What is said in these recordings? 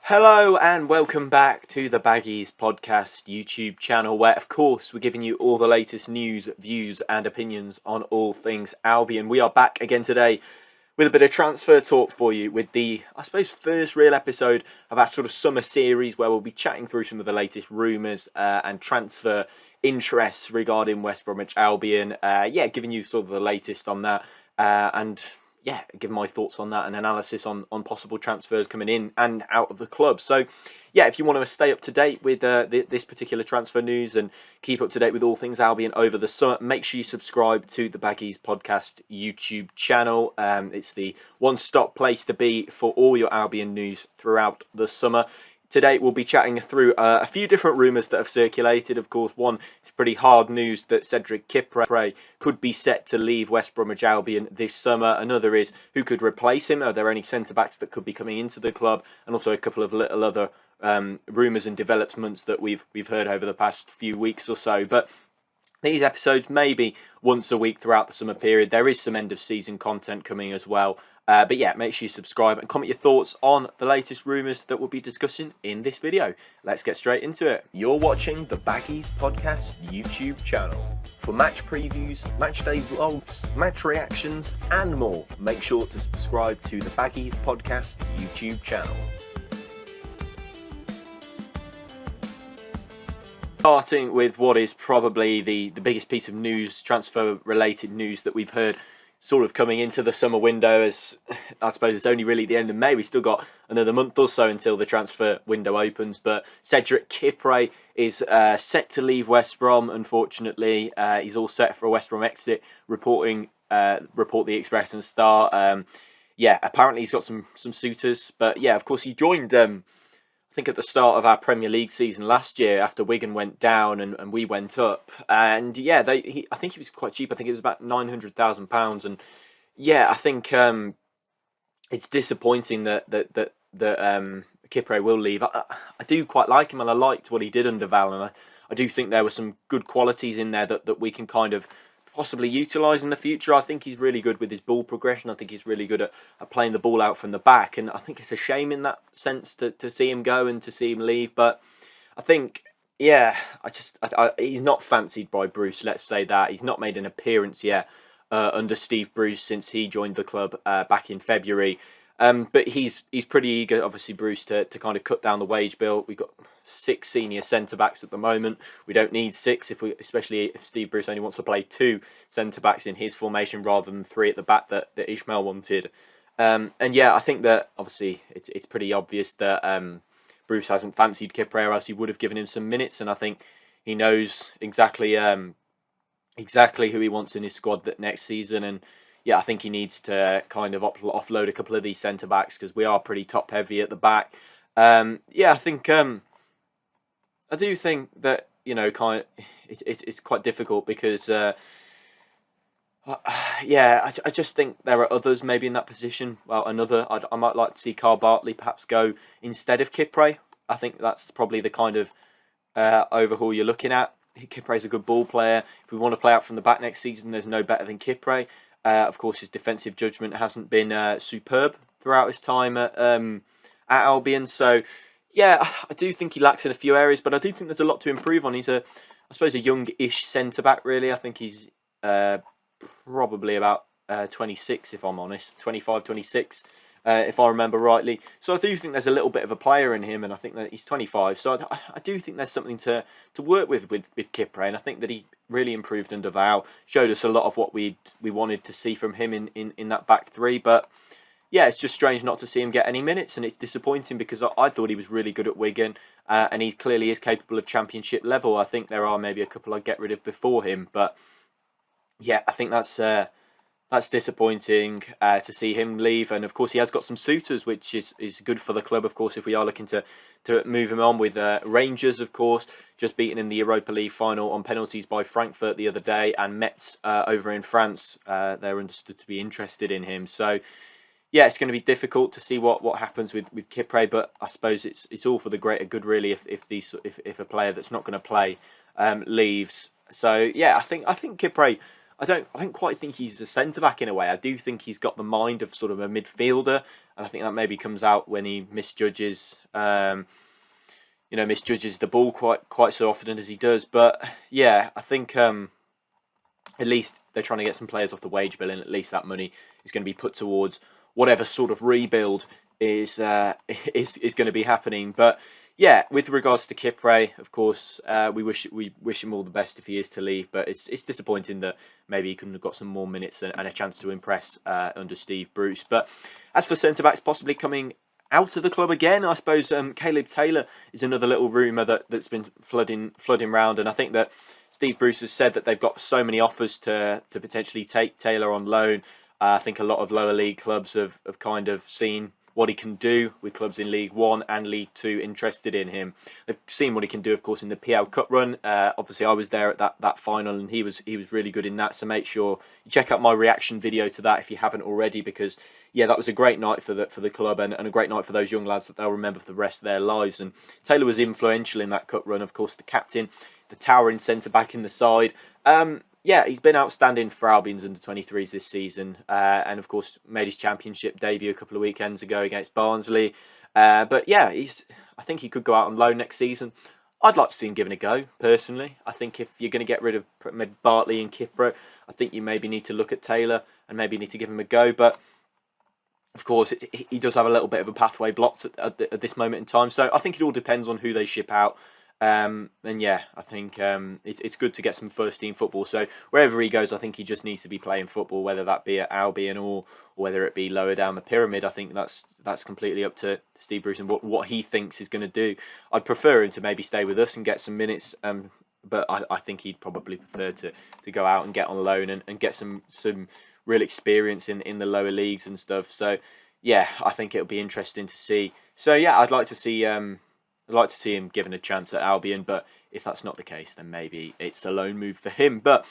Hello and welcome back to the Baggies podcast YouTube channel, where of course we're giving you all the latest news, views and opinions on all things Albion. We are back again today with a bit of transfer talk for you, with the, I suppose, first real episode of our sort of summer series, where we'll be chatting through some of the latest rumours and transfer interests regarding West Bromwich Albion. Giving you sort of the latest on that and give my thoughts on that and analysis on possible transfers coming in and out of the club. So, if you want to stay up to date with this particular transfer news and keep up to date with all things Albion over the summer, make sure you subscribe to the Baggies podcast YouTube channel. It's the one-stop place to be for all your Albion news throughout the summer. Today we'll be chatting through a few different rumours that have circulated. Of course, one is pretty hard news that Cedric Kipre could be set to leave West Bromwich Albion this summer. Another is who could replace him. Are there any centre-backs that could be coming into the club? And also a couple of little other rumours and developments that we've heard over the past few weeks or so. But these episodes maybe once a week throughout the summer period. There is some end-of-season content coming as well. Make sure you subscribe and comment your thoughts on the latest rumours that we'll be discussing in this video. Let's get straight into it. You're watching the Baggies Podcast YouTube channel. For match previews, match day vlogs, match reactions and more, make sure to subscribe to the Baggies Podcast YouTube channel. Starting with what is probably the biggest piece of news, transfer-related news that we've heard sort of coming into the summer window, as I suppose it's only really the end of May. We still got another month or so until the transfer window opens, but Cedric Kipre is set to leave West Brom, unfortunately. He's all set for a West Brom exit, report the Express and Star. Apparently he's got some suitors, but of course he joined I think at the start of our Premier League season last year, after Wigan went down and we went up, and I think he was quite cheap. I think it was about £900,000, and I think it's disappointing that Kipre will leave. I do quite like him, and I liked what he did under Val, and I do think there were some good qualities in there that we can kind of possibly utilise in the future. I think he's really good with his ball progression. I think he's really good at playing the ball out from the back, and I think it's a shame in that sense to see him go and to see him leave. But I think, he's not fancied by Bruce, let's say that. He's not made an appearance yet under Steve Bruce since he joined the club back in February. But he's pretty eager, obviously, Bruce, to kind of cut down the wage bill. We've got 6 senior centre-backs at the moment. We don't need 6, especially if Steve Bruce only wants to play 2 centre-backs in his formation rather than 3 at the back that Ishmael wanted. I think that, obviously, it's pretty obvious that Bruce hasn't fancied Kipre, or else he would have given him some minutes, and I think he knows exactly who he wants in his squad next season, and I think he needs to kind of offload a couple of these centre-backs because we are pretty top-heavy at the back. I think I do think that it's quite difficult because I just think there are others maybe in that position. Well, I might like to see Carl Bartley perhaps go instead of Kipre. I think that's probably the kind of overhaul you're looking at. Kipre's a good ball player. If we want to play out from the back next season, there's no better than Kipre. Of course, his defensive judgment hasn't been superb throughout his time at Albion. So, I do think he lacks in a few areas, but I do think there's a lot to improve on. He's a young-ish centre-back, really. I think he's probably about 26, if I'm honest, 25, 26, if I remember rightly. So I do think there's a little bit of a player in him, and I think that he's 25. So I do think there's something to work with Kipre, and I think that he really improved under Val, showed us a lot of what we wanted to see from him in that back three. But it's just strange not to see him get any minutes, and it's disappointing because I thought he was really good at Wigan, and he clearly is capable of Championship level. I think there are maybe a couple I'd get rid of before him, but I think that's disappointing to see him leave. And of course, he has got some suitors, which is good for the club. Of course, if we are looking to move him on, with Rangers, of course, just beaten in the Europa League final on penalties by Frankfurt the other day, and Metz over in France, they're understood to be interested in him. So it's going to be difficult to see what happens with Kipre, but I suppose it's all for the greater good, really, if a player that's not going to play leaves. So I think Kipre, I don't quite think he's a centre back in a way. I do think he's got the mind of sort of a midfielder, and I think that maybe comes out when he misjudges misjudges the ball quite so often as he does. But yeah, I think at least they're trying to get some players off the wage bill, and at least that money is going to be put towards whatever sort of rebuild is going to be happening. But yeah, with regards to Kipre, of course, we wish him all the best if he is to leave. But it's disappointing that maybe he couldn't have got some more minutes and a chance to impress under Steve Bruce. But as for centre backs possibly coming out of the club again, I suppose Caleb Taylor is another little rumour that's been flooding round, and I think that Steve Bruce has said that they've got so many offers to potentially take Taylor on loan. I think a lot of lower league clubs have kind of seen what he can do with clubs in League One and League Two interested in him. They've seen what he can do, of course, in the PL Cup run. Obviously, I was there at that final, and he was really good in that. So make sure you check out my reaction video to that if you haven't already, because yeah, that was a great night for the club and a great night for those young lads that they'll remember for the rest of their lives. And Taylor was influential in that cup run, of course, the captain, the towering centre back in the side. Yeah, he's been outstanding for Albion's under-23s this season, and of course made his championship debut a couple of weekends ago against Bardsley. But yeah, I think he could go out on loan next season. I'd like to see him given a go, personally. I think if you're going to get rid of maybe Bartley and Kipre, I think you maybe need to look at Taylor and maybe need to give him a go. But of course, he does have a little bit of a pathway blocked at this moment in time. So I think it all depends on who they ship out. And yeah, I think it's good to get some first team football. So wherever he goes, I think he just needs to be playing football, whether that be at Albion or whether it be lower down the pyramid. I think that's completely up to Steve Bruce and what he thinks he's going to do. I'd prefer him to maybe stay with us and get some minutes, but I think he'd probably prefer to go out and get on loan and get some real experience in the lower leagues and stuff. So yeah, I think it'll be interesting to see. So yeah, I'd like to see him given a chance at Albion, but if that's not the case, then maybe it's a loan move for him. But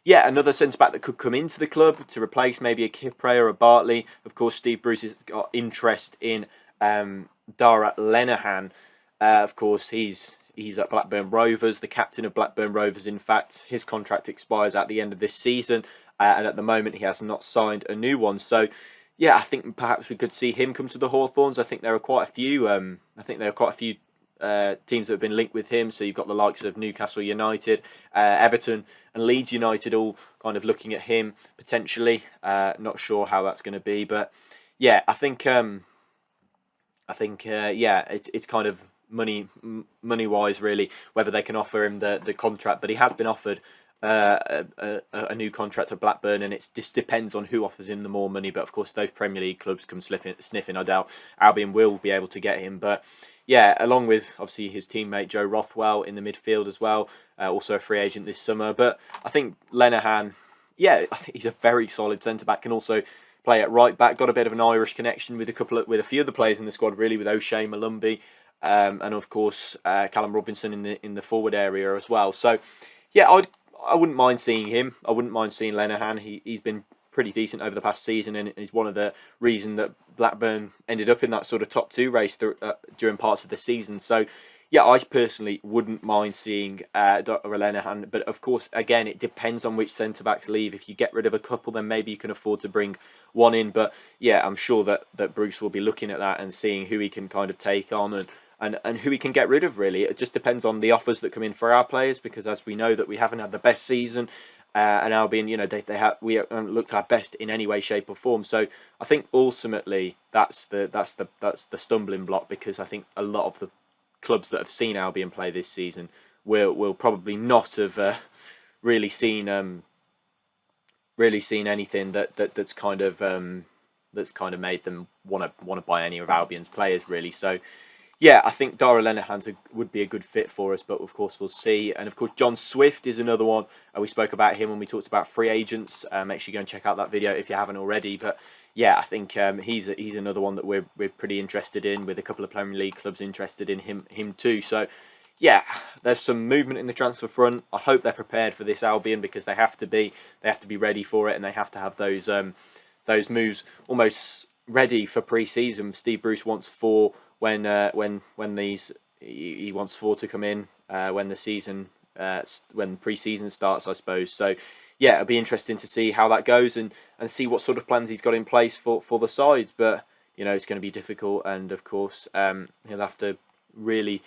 yeah, another centre-back that could come into the club to replace maybe a Kipre or a Bartley. Of course, Steve Bruce has got interest in Darragh Lenihan. Of course, he's at Blackburn Rovers, the captain of Blackburn Rovers. In fact, his contract expires at the end of this season, and at the moment he has not signed a new one. So yeah, I think perhaps we could see him come to the Hawthorns. I think there are quite a few teams that have been linked with him. So you've got the likes of Newcastle United, Everton and Leeds United all kind of looking at him potentially. Not sure how that's going to be, but yeah, I think it's kind of money wise really whether they can offer him the contract. But he has been offered a new contract at Blackburn, and it just depends on who offers him the more money. But of course, those Premier League clubs come sniffing. I doubt Albion will be able to get him, but yeah, along with obviously his teammate Joe Rothwell in the midfield as well, also a free agent this summer. But I think Lenihan, yeah, I think he's a very solid centre back. Can also play at right back. Got a bit of an Irish connection with a few of the players in the squad, really, with O'Shea, Malumbi, and of course Callum Robinson in the forward area as well. So yeah, I wouldn't mind seeing him. I wouldn't mind seeing Lenihan. He's been pretty decent over the past season, and is one of the reasons that Blackburn ended up in that sort of top two race during parts of the season. So yeah, I personally wouldn't mind seeing Darragh Lenihan, but of course, again, it depends on which centre backs leave. If you get rid of a couple, then maybe you can afford to bring one in. But yeah, I'm sure that Bruce will be looking at that and seeing who he can kind of take on and who he can get rid of. Really, it just depends on the offers that come in for our players, because as we know that we haven't had the best season. And Albion, we haven't looked our best in any way, shape, or form. So I think ultimately that's the stumbling block, because I think a lot of the clubs that have seen Albion play this season will probably not have really seen anything that's kind of made them want to buy any of Albion's players, really. So yeah, I think Darragh Lenihan would be a good fit for us, but of course we'll see. And of course, John Swift is another one. We spoke about him when we talked about free agents. Make sure you go and check out that video if you haven't already. But yeah, I think he's another one that we're pretty interested in, with a couple of Premier League clubs interested in him too. So yeah, there's some movement in the transfer front. I hope they're prepared for this Albion, because they have to be. They have to be ready for it, and they have to have those moves almost ready for pre-season. Steve Bruce wants four. When he wants four to come in when the season when pre-season starts, I suppose. So yeah, it'll be interesting to see how that goes and see what sort of plans he's got in place for the side. But it's going to be difficult, and of course he'll have to really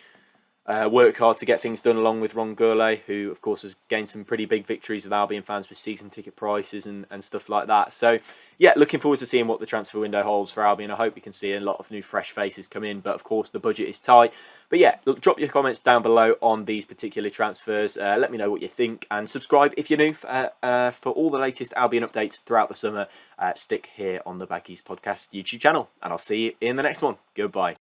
work hard to get things done, along with Ron Gourlay, who of course has gained some pretty big victories with Albion fans with season ticket prices and stuff like that. So yeah, looking forward to seeing what the transfer window holds for Albion. I hope we can see a lot of new fresh faces come in, but of course the budget is tight. But yeah, look, drop your comments down below on these particular transfers. Let me know what you think, and subscribe if you're new for all the latest Albion updates throughout the summer. Stick here on the Baggies Podcast YouTube channel, and I'll see you in the next one. Goodbye.